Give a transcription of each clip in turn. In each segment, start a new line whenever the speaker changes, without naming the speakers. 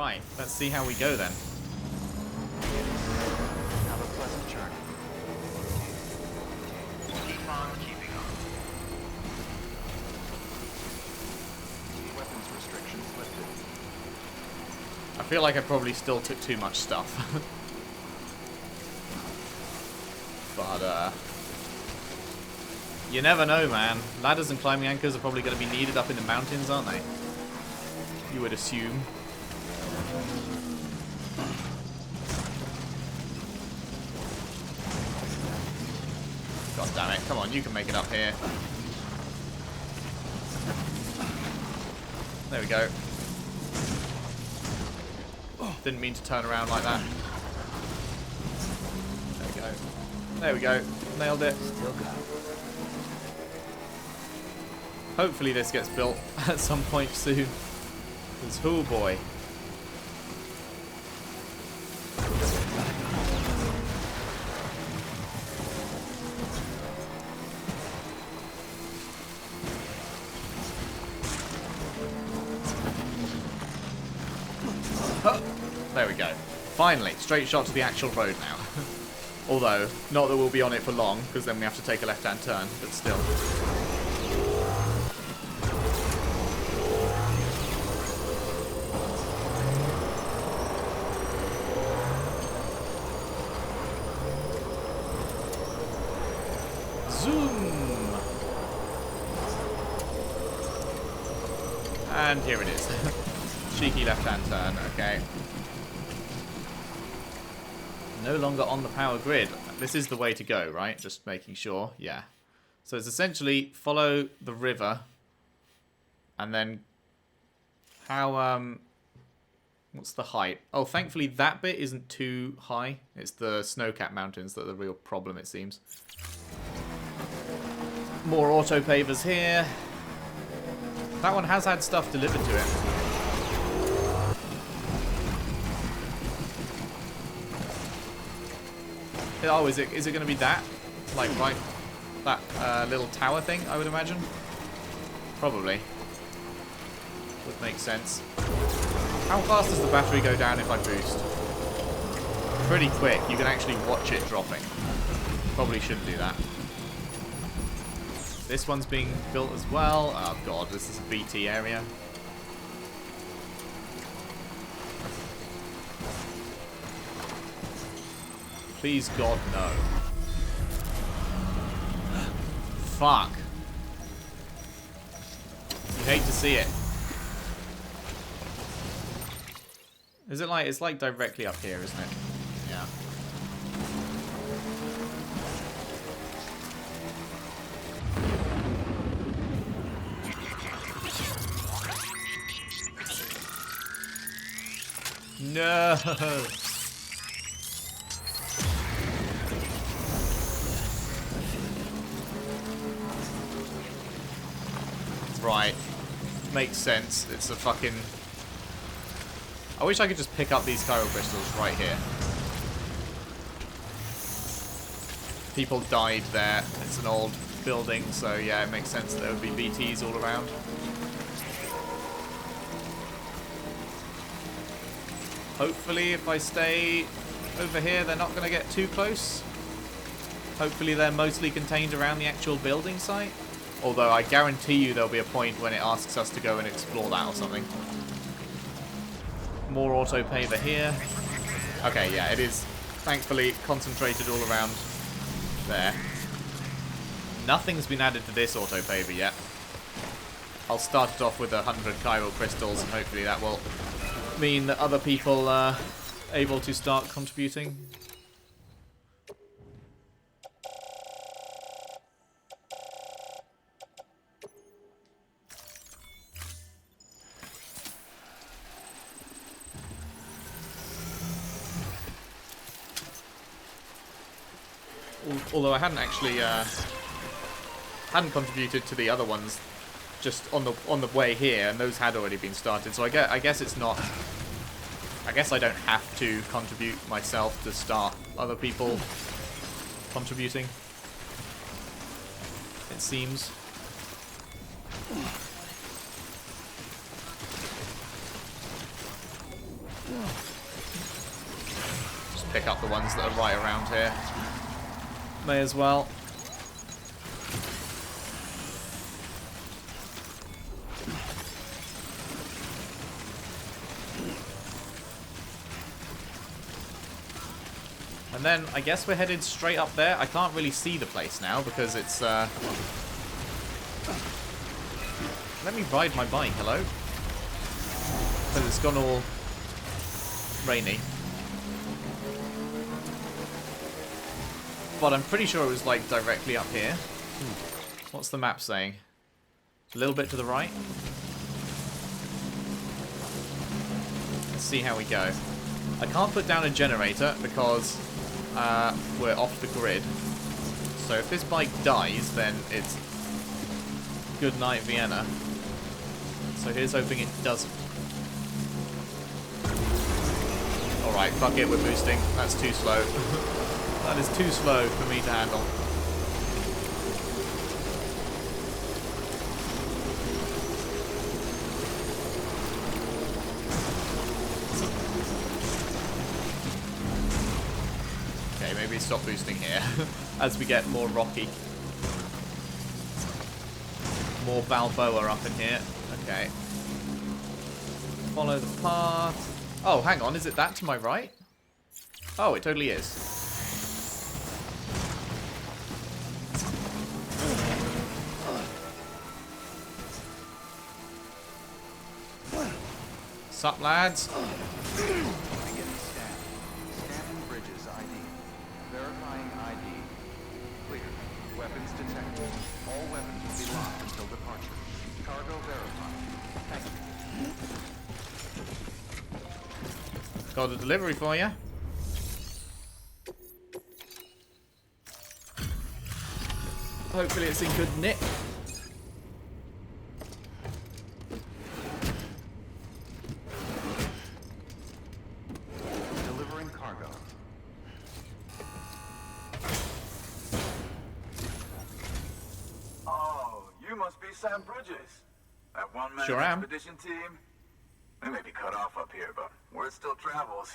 Right, let's see how we go then.
Have a pleasant journey. Keep on keeping on. Weapons restrictions lifted.
I feel like I probably still took too much stuff. But, you never know, man. Ladders and climbing anchors are probably going to be needed up in the mountains, aren't they? You would assume. God damn it. Come on, you can make it up here. There we go. Didn't mean to turn around like that. There we go. There we go. Nailed it.
Still got it.
Hopefully this gets built at some point soon. Because, oh boy. There we go. Finally, straight shot to the actual road now. Although, not that we'll be on it for long, because then we have to take a left-hand turn, but still. Zoom! And here it is. Cheeky left-hand turn, okay. No longer on the power grid. This is the way to go, right? Just making sure. Yeah. So it's essentially follow the river. And then how, what's the height? Oh, thankfully that bit isn't too high. It's the snow-capped mountains that are the real problem, it seems. More auto pavers here. That one has had stuff delivered to it. Oh, is it going to be that? Like, right, that little tower thing, I would imagine? Probably. Would make sense. How fast does the battery go down if I boost? Pretty quick. You can actually watch it dropping. Probably shouldn't do that. This one's being built as well. Oh god, this is a BT area. Please, God, no. Fuck. You hate to see it. Is it like, it's like directly up here, isn't it? Yeah. No. Right. Makes sense. It's a fucking... I wish I could just pick up these chiral crystals right here. People died there. It's an old building, so yeah, it makes sense that there would be BTs all around. Hopefully, if I stay over here, they're not going to get too close. Hopefully, they're mostly contained around the actual building site. Although, I guarantee you there'll be a point when it asks us to go and explore that or something. More auto paver here. Okay, yeah, it is thankfully concentrated all around there. Nothing's been added to this auto paver yet. I'll start it off with 100 chiral crystals, and hopefully that will mean that other people are able to start contributing. Although I hadn't actually hadn't contributed to the other ones just on the way here, and those had already been started. So I guess it's not. I guess I don't have to contribute myself to start other people contributing. It seems. Just pick up the ones that are right around here. May as well. And then I guess we're headed straight up there. I can't really see the place now because it's let me ride my bike, hello? Because it's gone all rainy. But I'm pretty sure it was like directly up here. What's the map saying? A little bit to the right. Let's see how we go. I can't put down a generator because we're off the grid. So if this bike dies, then it's good night Vienna. So here's hoping it doesn't. Alright, fuck it, we're boosting. That's too slow. That is too slow for me to handle. Okay, maybe stop boosting here as we get more rocky. More Balboa up in here. Okay. Follow the path. Oh, hang on, is it that to my right? Oh, it totally is. Sup, lads?
Beginning scan. Scanning bridges ID. Verifying ID. Clear. Weapons detected. All weapons will be locked until departure. Cargo verified. Thank you.
Got a delivery for you. Hopefully it's in good nick.
Delivering cargo.
Oh, you must be Sam Bridges. That one-man
Sure am.
expedition team. We may be cut off up here, but word still travels.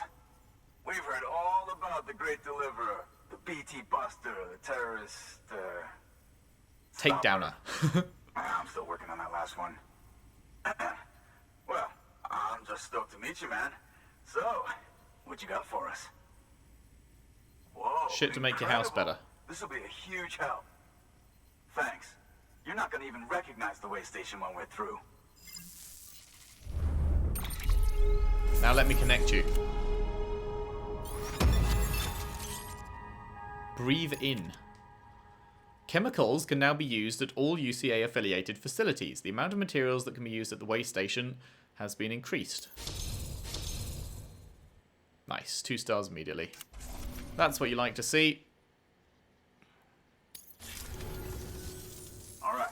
We've heard all about the Great Deliverer, the BT Buster, the terrorist,
Takedowner.
I'm still working on that last one. Well, I'm just stoked to meet you, man. So, what you got for us? Whoa,
Shit to make your house
incredible.
better.
This will be a huge help. Thanks. You're not gonna even recognize the way station when we're through.
Now let me connect you. Breathe in. Chemicals can now be used at all UCA affiliated facilities. The amount of materials that can be used at the way station has been increased. Nice. 2 stars immediately. That's what you like to see.
Alright.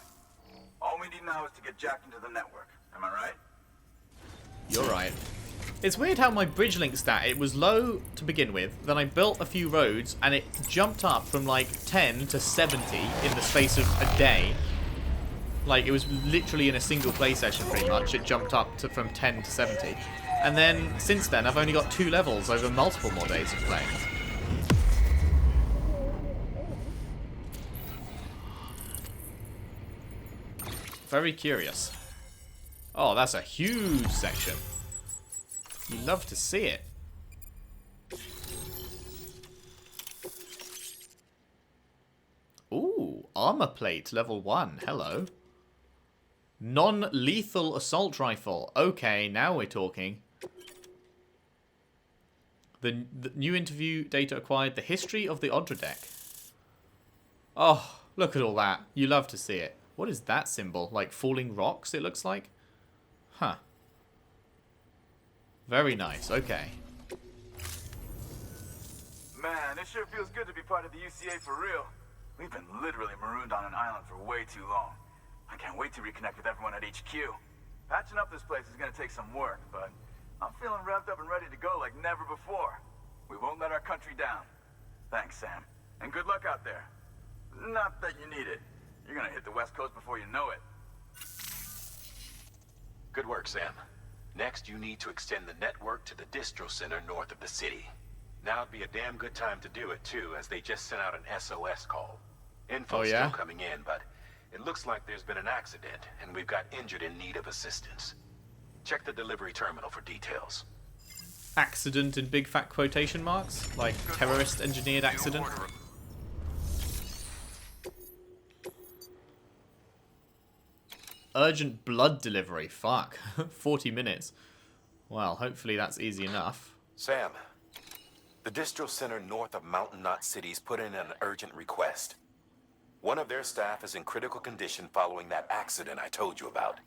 All we need now is to get jacked into the network. Am I right?
You're right. It's weird how my bridge link stat, it was low to begin with, then I built a few roads, and it jumped up from like 10 to 70 in the space of a day. Like, it was literally in a single play session pretty much, it jumped up to from 10 to 70. And then, since then, I've only got 2 levels over multiple more days of playing. Very curious. Oh, that's a huge section. You love to see it. Ooh, armor plate level 1. Hello. Non-lethal assault rifle. Okay, now we're talking. The new interview data acquired. The history of the Odradek. Oh, look at all that. You love to see it. What is that symbol? Like falling rocks, it looks like? Huh. Very nice, okay.
Man, it sure feels good to be part of the UCA for real. We've been literally marooned on an island for way too long. I can't wait to reconnect with everyone at HQ. Patching up this place is gonna take some work, but I'm feeling revved up and ready to go like never before. We won't let our country down. Thanks, Sam. And good luck out there. Not that you need it. You're gonna hit the West Coast before you know it.
Good work, Sam.
Next, you need to extend the network to the distro center north of the city. Now would be a damn good time to do it, too, as they just sent out an SOS call. Info's still coming in, but it looks like there's been an accident, and we've got injured in need of assistance. Check the delivery terminal for details.
Accident in big fat quotation marks? Like terrorist engineered accident? Urgent blood delivery. Fuck. 40 minutes. Well, hopefully that's easy enough.
Sam, the distro center north of Mountain Knot City's put in an urgent request. One of their staff is in critical condition following that accident I told you about.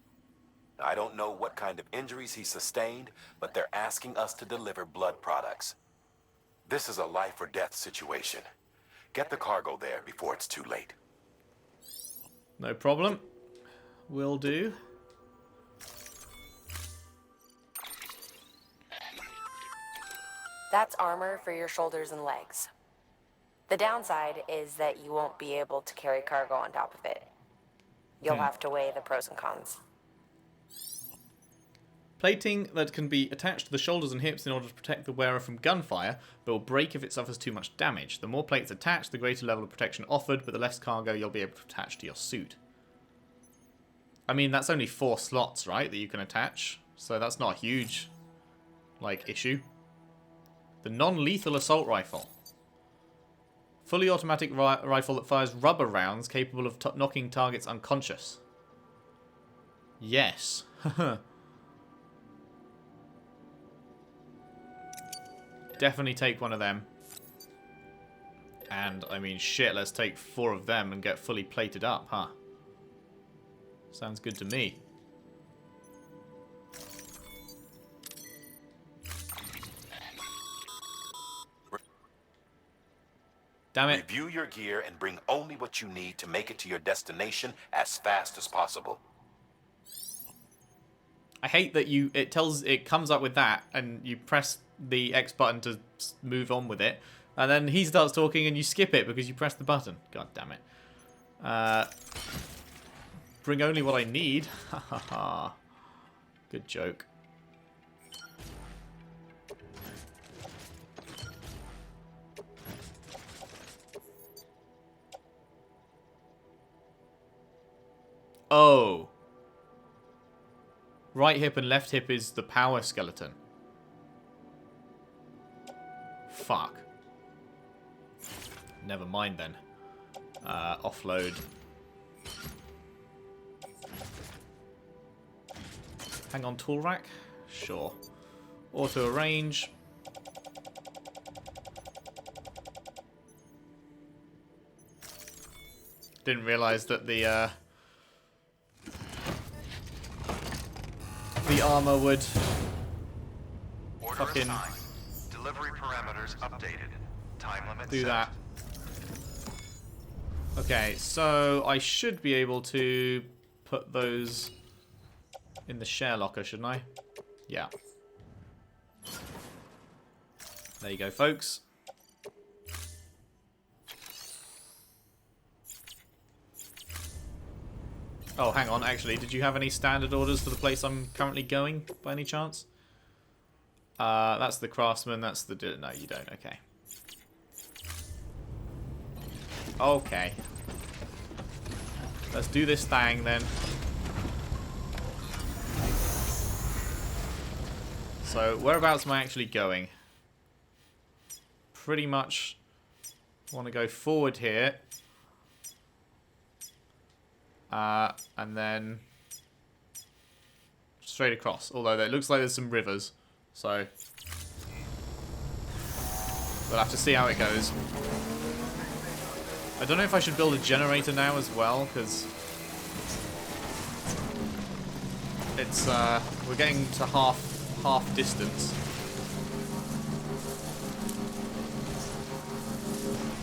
I don't know what kind of injuries he sustained, but they're asking us to deliver blood products. This is a life or death situation. Get the cargo there before it's too late.
No problem. Will do.
That's armor for your shoulders and legs. The downside is that you won't be able to carry cargo on top of it. You'll have to weigh the pros and cons.
Plating that can be attached to the shoulders and hips in order to protect the wearer from gunfire, but will break if it suffers too much damage. The more plates attached, the greater level of protection offered, but the less cargo you'll be able to attach to your suit. I mean, that's only 4 slots, right, that you can attach, so that's not a huge, like, issue. The non-lethal assault rifle. Fully automatic rifle that fires rubber rounds capable of knocking targets unconscious. Yes. Definitely take one of them. And, I mean, shit, let's take 4 of them and get fully plated up, huh? Sounds good to me. Damn it.
Review your gear and bring only what you need to make it to your destination as fast as possible.
I hate that it comes up with that and you press the X button to move on with it, and then he starts talking and you skip it because you press the button. God damn it. Bring only what I need. Ha ha ha. Good joke. Oh. Right hip and left hip is the power skeleton. Fuck. Never mind then. Offload. Hang on, tool rack? Sure. Auto arrange. Didn't realise that the armor would fucking
delivery parameters updated. Time limit
do
set.
that. Okay, so I should be able to put those in the share locker, shouldn't I? Yeah. There you go, folks. Oh, hang on, actually, did you have any standard orders for the place I'm currently going, by any chance? That's the craftsman, that's the... No, you don't, okay. Okay. Let's do this thing, then. So, whereabouts am I actually going? Pretty much want to go forward here. And then straight across. Although it looks like there's some rivers. So we'll have to see how it goes. I don't know if I should build a generator now as well, because it's we're getting to half distance.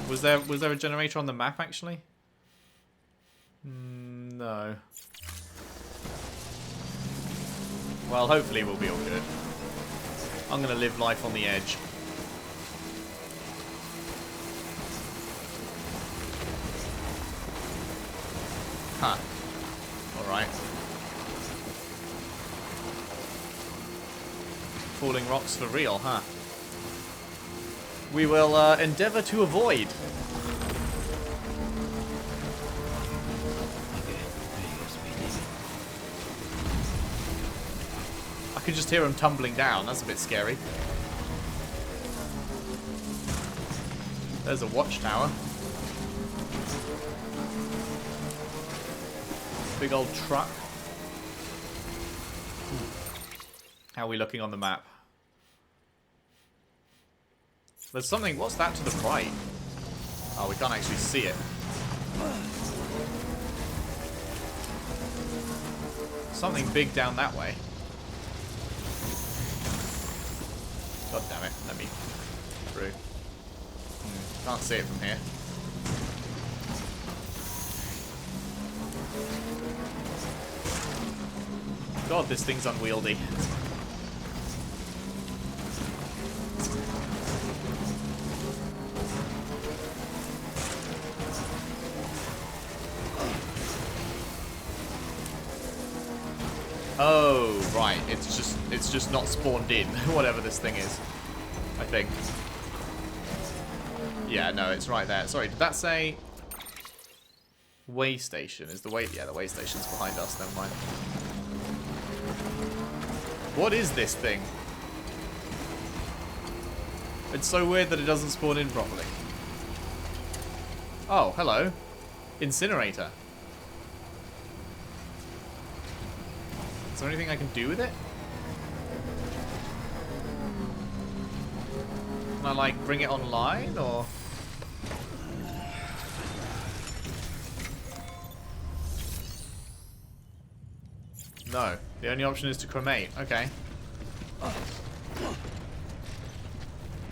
Was there a generator on the map actually? No. Well, hopefully we'll be all good. I'm gonna live life on the edge. Huh. Alright. falling rocks for real, huh? We will endeavour to avoid. I can just hear him tumbling down. That's a bit scary. There's a watchtower. Big old truck. How are we looking on the map? There's something... What's that to the right? Oh, we can't actually see it. Something big down that way. God damn it. Let me through. Can't see it from here. God, this thing's unwieldy. Oh, right. It's just not spawned in, whatever this thing is. I think. Yeah, no, it's right there. Sorry, did that say way station? Is the way? Yeah, the way station's behind us. Never mind. What is this thing? It's so weird that it doesn't spawn in properly. Oh, hello. Incinerator. Is there anything I can do with it? Can I, like, bring it online, or...? No. The only option is to cremate. Okay.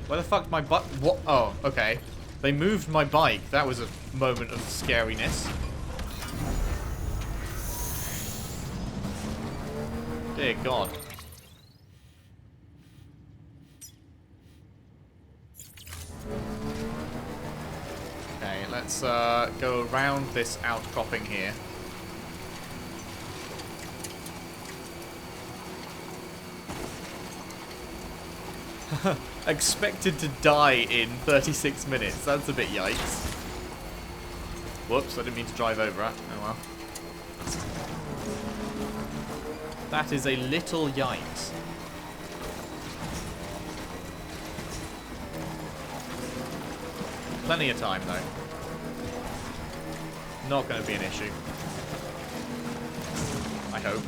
Where the fuck did my bike... What? Oh, okay. They moved my bike. That was a moment of scariness. Dear God. Okay, let's go around this outcropping here. Expected to die in 36 minutes. That's a bit yikes. Whoops, I didn't mean to drive over it. Oh well. That is a little yikes. Plenty of time, though. Not going to be an issue. I hope.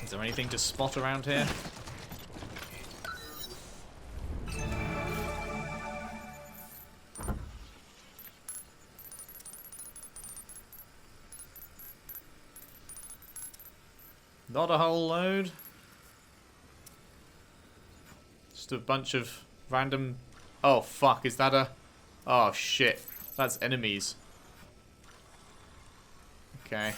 Is there anything to spot around here? Not a whole load. Just a bunch of random... Oh, fuck. Is that a... Oh, shit. That's enemies. Okay.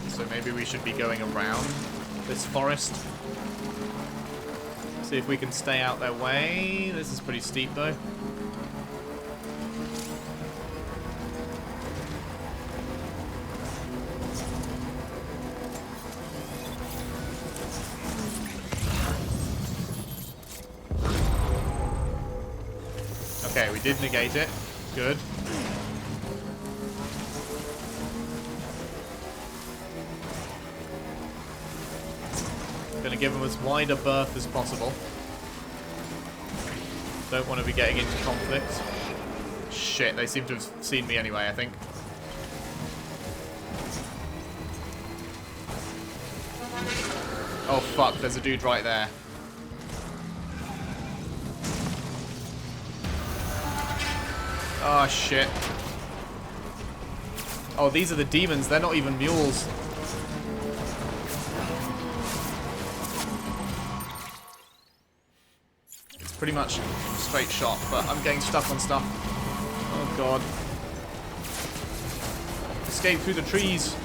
So maybe we should be going around this forest. See if we can stay out their way. This is pretty steep, though. Okay, we did negate it. Good. Gonna give them as wide a berth as possible. Don't want to be getting into conflict. Shit, they seem to have seen me anyway, I think. Oh fuck, there's a dude right there. Oh shit. Oh, these are the demons, they're not even mules. Pretty much straight shot, but I'm getting stuck on stuff. Oh god. Escape through the trees.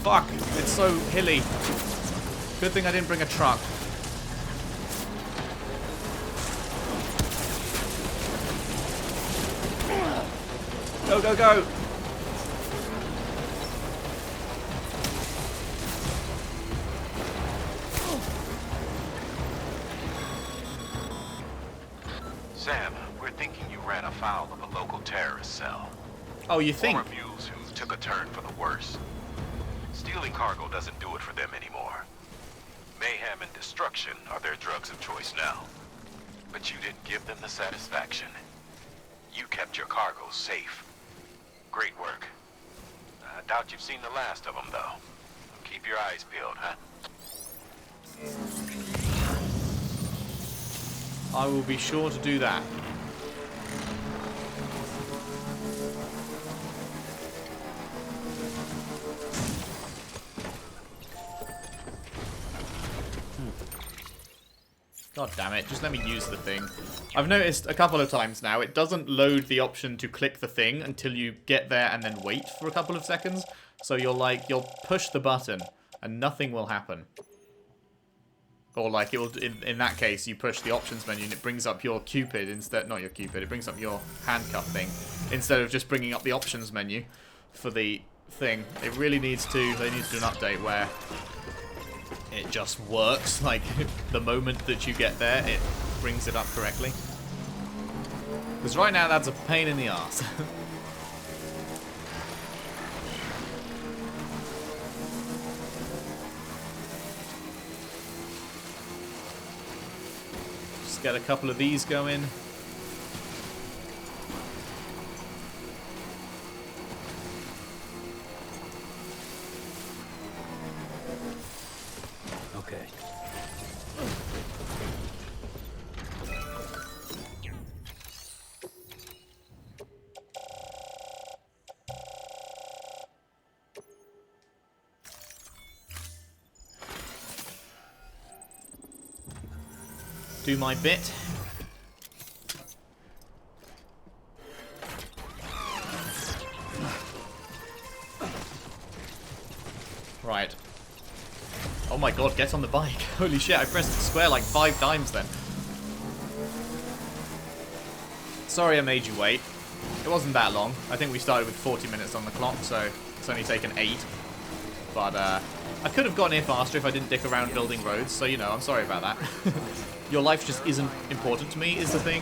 Fuck, it's so hilly. Good thing I didn't bring a truck. Go, go, go!
Sam, we're thinking you ran afoul of a local terrorist cell.
Oh, you think?
Former mules who took a turn for the worse. Stealing cargo doesn't do it for them anymore. Mayhem and destruction are their drugs of choice now. But you didn't give them the satisfaction. You kept your cargo safe. Great work. I doubt you've seen the last of them, though. Keep your eyes peeled, huh?
I will be sure to do that. God damn it, just let me use the thing. I've noticed a couple of times now, it doesn't load the option to click the thing until you get there and then wait for a couple of seconds. So you'll push the button and nothing will happen. Or like, it will, in that case, you push the options menu and it brings up your Cupid instead, not your Cupid, it brings up your handcuff thing instead of just bringing up the options menu for the thing. It really needs to, they need to do an update where it just works, like the moment that you get there, it brings it up correctly. Because right now, that's a pain in the arse. Just get a couple of these going.
Okay.
Do my bit. Right. Oh my god, get on the bike. Holy shit, I pressed square like 5 times then. Sorry I made you wait. It wasn't that long. I think we started with 40 minutes on the clock, so it's only taken 8. But I could have gotten here faster if I didn't dick around building roads, so you know, I'm sorry about that. Your life just isn't important to me, is the thing.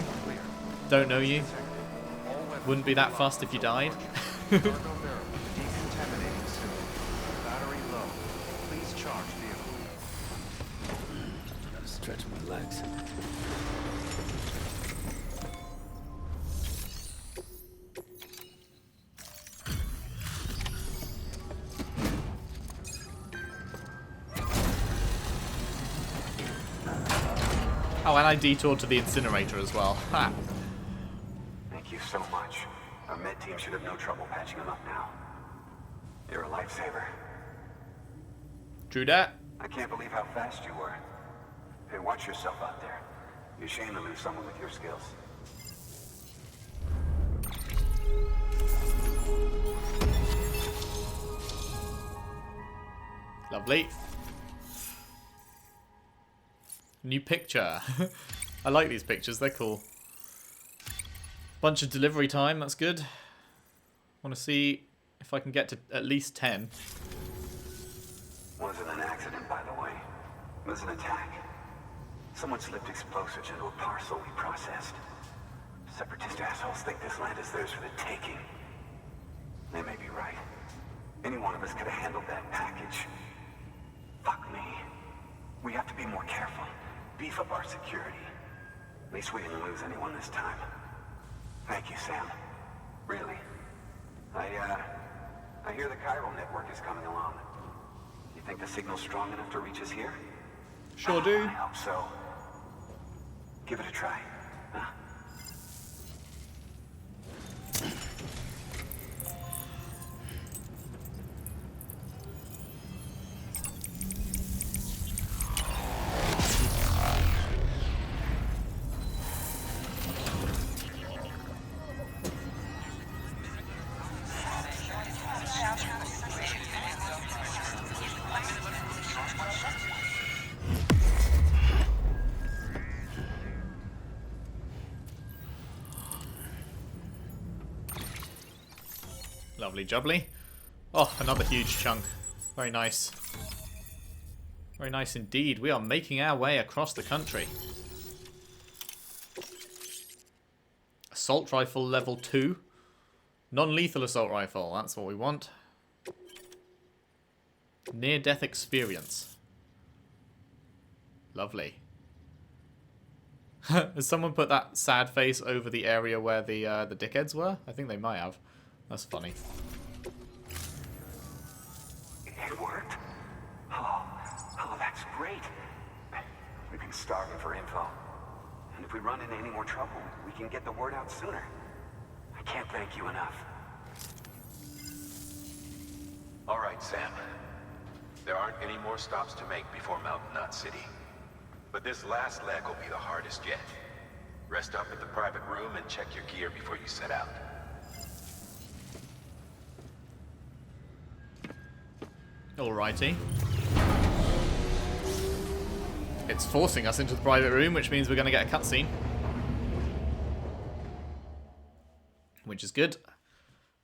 Don't know you. Wouldn't be that fussed if you died.
Decontaminating soon. Battery low. Please charge vehicle.
Gotta stretch my legs.
Oh, and I detoured to the incinerator as well. Ha!
Thank you so much. Our med team should have no trouble patching him up now. You're a lifesaver.
True that.
I can't believe how fast you were. Hey, watch yourself out there. You're ashamed to lose someone with your skills.
Lovely. New picture. I like these pictures, they're cool. Bunch of delivery time, that's good. Want to see if I can get to at least 10.
Wasn't an accident, by the way. It was an attack. Someone slipped explosives into a parcel we processed. Separatist assholes think this land is theirs for the taking. They may be right. Any one of us could have handled that package. Fuck me. We have to be more careful. Beef up our security. At least we didn't lose anyone this time. Thank you, Sam. Really. I hear the chiral network is coming along. You think the signal's strong enough to reach us here?
Sure do.
I hope so. Give it a try. Huh?
Lovely jubbly. Oh, another huge chunk. Very nice. Very nice indeed. We are making our way across the country. Assault rifle level 2. Non-lethal assault rifle. That's what we want. Near-death experience. Lovely. Has someone put that sad face over the area where the dickheads were? I think they might have. That's funny.
It worked? Oh, that's great. We've been starving for info. And if we run into any more trouble, we can get the word out sooner. I can't thank you enough.
All right, Sam. There aren't any more stops to make before Mountain Knot City. But this last leg will be the hardest yet. Rest up at the private room and check your gear before you set out.
Alrighty. It's forcing us into the private room, which means we're going to get a cutscene. Which is good.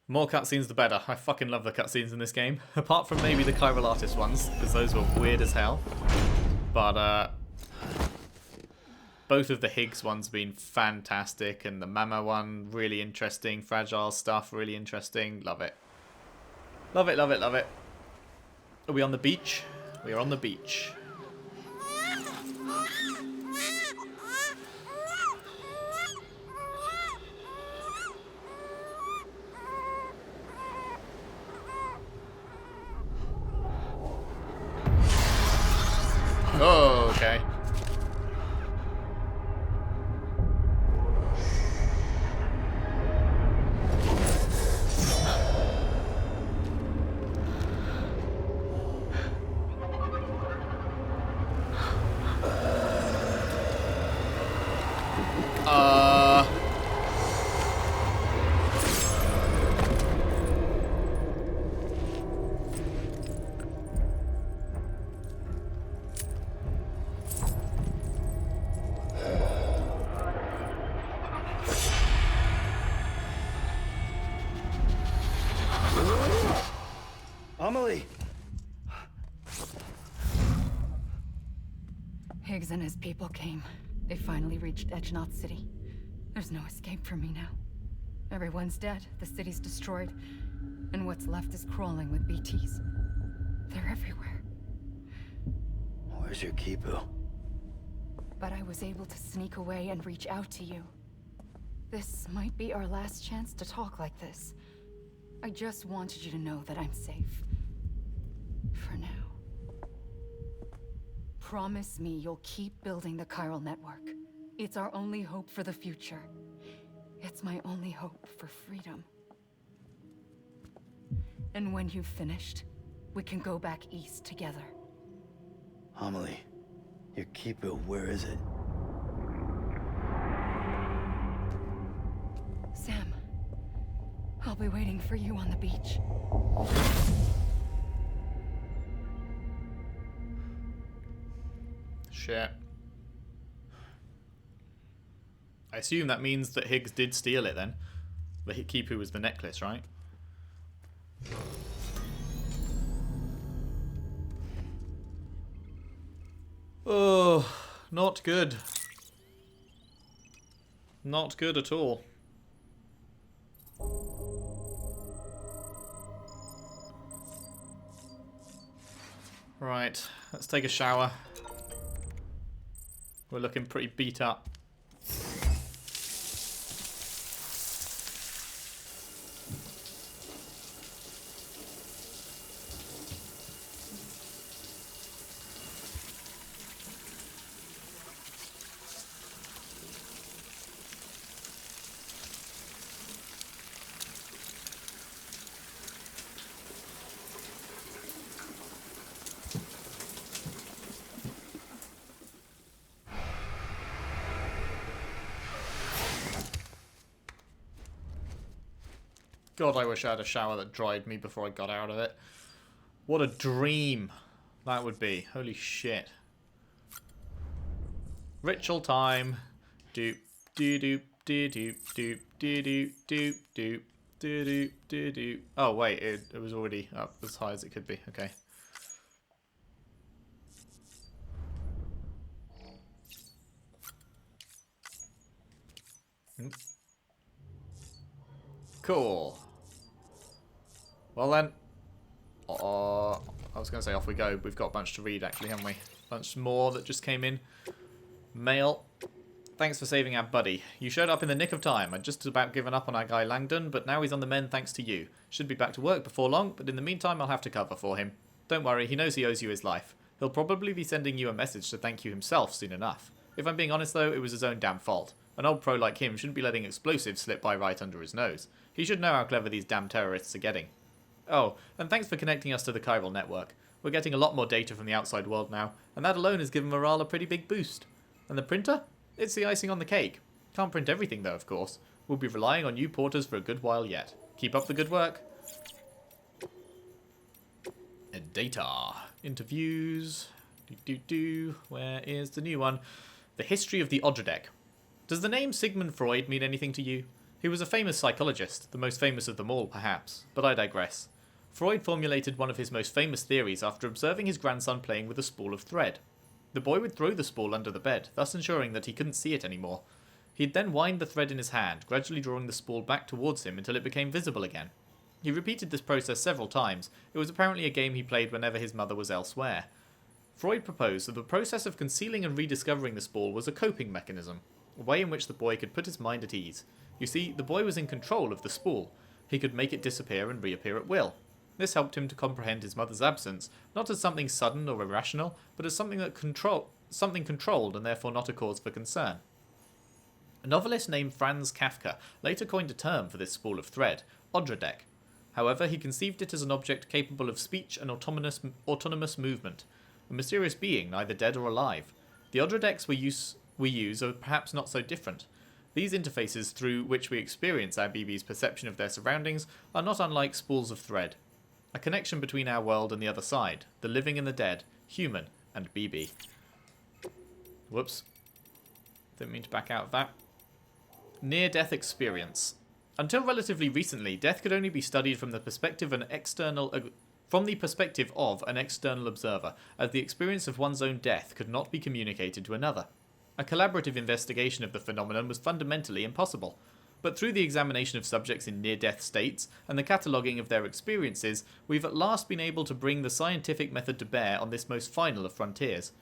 More cutscenes the better. I fucking love the cutscenes in this game. Apart from maybe the Chiral Artist ones, because those were weird as hell. But, both of the Higgs ones have been fantastic, and the Mama one, really interesting. Fragile stuff, really interesting. Love it. Love it, love it, love it. Are we on the beach? We are on the beach. Oh, okay.
Amelie!
Higgs and his people came. They finally reached Edge Knot City. There's no escape for me now. Everyone's dead, the city's destroyed, and what's left is crawling with BTs. They're everywhere.
Where's your Kipu?
But I was able to sneak away and reach out to you. This might be our last chance to talk like this. I just wanted you to know that I'm safe. For now. Promise me you'll keep building the chiral network. It's our only hope for the future. It's my only hope for freedom. And when you've finished, we can go back east together.
Amelie, your Kipu, where is it?
Sam, I'll be waiting for you on the beach.
Shit. I assume that means that Higgs did steal it then. The Kipu was the necklace, right? Oh, not good. Not good at all. Right, let's take a shower. We're looking pretty beat up. God, I wish I had a shower that dried me before I got out of it. What a dream that would be. Holy shit. Ritual time. Doop, doop, doop, doop, doop, doop, doop, doop, doop. Do-do. Oh, wait, it was already up as high as it could be. Okay. Cool. Well then, I was going to say off we go. We've got a bunch to read actually, haven't we? A bunch more that just came in. Mail. Thanks for saving our buddy. You showed up in the nick of time. I'd just about given up on our guy Langdon, but now he's on the mend thanks to you. Should be back to work before long, but in the meantime I'll have to cover for him. Don't worry, he knows he owes you his life. He'll probably be sending you a message to thank you himself soon enough. If I'm being honest though, it was his own damn fault. An old pro like him shouldn't be letting explosives slip by right under his nose. He should know how clever these damn terrorists are getting. Oh, and thanks for connecting us to the chiral network. We're getting a lot more data from the outside world now, and that alone has given morale a pretty big boost. And the printer? It's the icing on the cake. Can't print everything though, of course. We'll be relying on you porters for a good while yet. Keep up the good work. And data. Interviews. Where is the new one? The history of the Odradek. Does the name Sigmund Freud mean anything to you? He was a famous psychologist, the most famous of them all, perhaps, but I digress. Freud formulated one of his most famous theories after observing his grandson playing with a spool of thread. The boy would throw the spool under the bed, thus ensuring that he couldn't see it anymore. He'd then wind the thread in his hand, gradually drawing the spool back towards him until it became visible again. He repeated this process several times. It was apparently a game he played whenever his mother was elsewhere. Freud proposed that the process of concealing and rediscovering the spool was a coping mechanism, a way in which the boy could put his mind at ease. You see, the boy was in control of the spool. He could make it disappear and reappear at will. This helped him to comprehend his mother's absence, not as something sudden or irrational, but as something controlled and therefore not a cause for concern. A novelist named Franz Kafka later coined a term for this spool of thread, Odradek. However, he conceived it as an object capable of speech and autonomous movement, a mysterious being neither dead or alive. The Odradeks we use are perhaps not so different. These interfaces through which we experience our BB's perception of their surroundings are not unlike spools of thread. A connection between our world and the other side, the living and the dead, human and BB. Whoops. Didn't mean to back out of that. Near-death experience. Until relatively recently, death could only be studied from the perspective of an external observer, as the experience of one's own death could not be communicated to another. A collaborative investigation of the phenomenon was fundamentally impossible. But through the examination of subjects in near-death states and the cataloguing of their experiences, we've at last been able to bring the scientific method to bear on this most final of frontiers.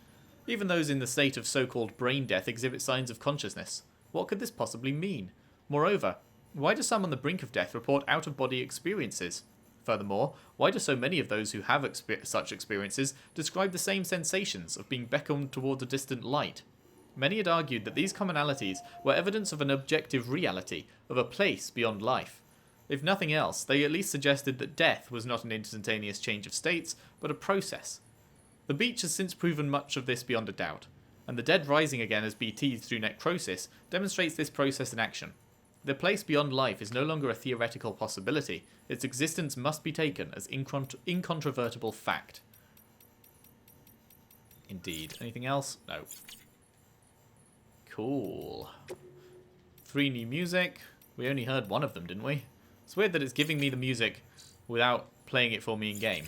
Even those in the state of so-called brain death exhibit signs of consciousness. What could this possibly mean? Moreover, why do some on the brink of death report out-of-body experiences? Furthermore, why do so many of those who have such experiences describe the same sensations of being beckoned towards a distant light? Many had argued that these commonalities were evidence of an objective reality, of a place beyond life. If nothing else, they at least suggested that death was not an instantaneous change of states, but a process. The beach has since proven much of this beyond a doubt, and the dead rising again as BTs through necrosis demonstrates this process in action. The place beyond life is no longer a theoretical possibility, its existence must be taken as incontrovertible fact. Indeed. Anything else? No. Cool. 3 new music. We only heard one of them, didn't we? It's weird that it's giving me the music without playing it for me in game.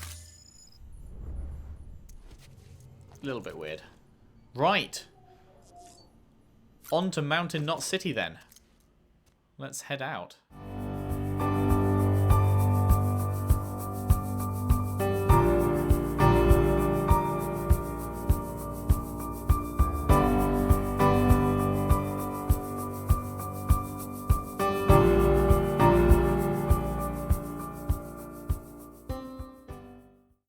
A little bit weird. Right. On to Mountain Knot City then. Let's head out.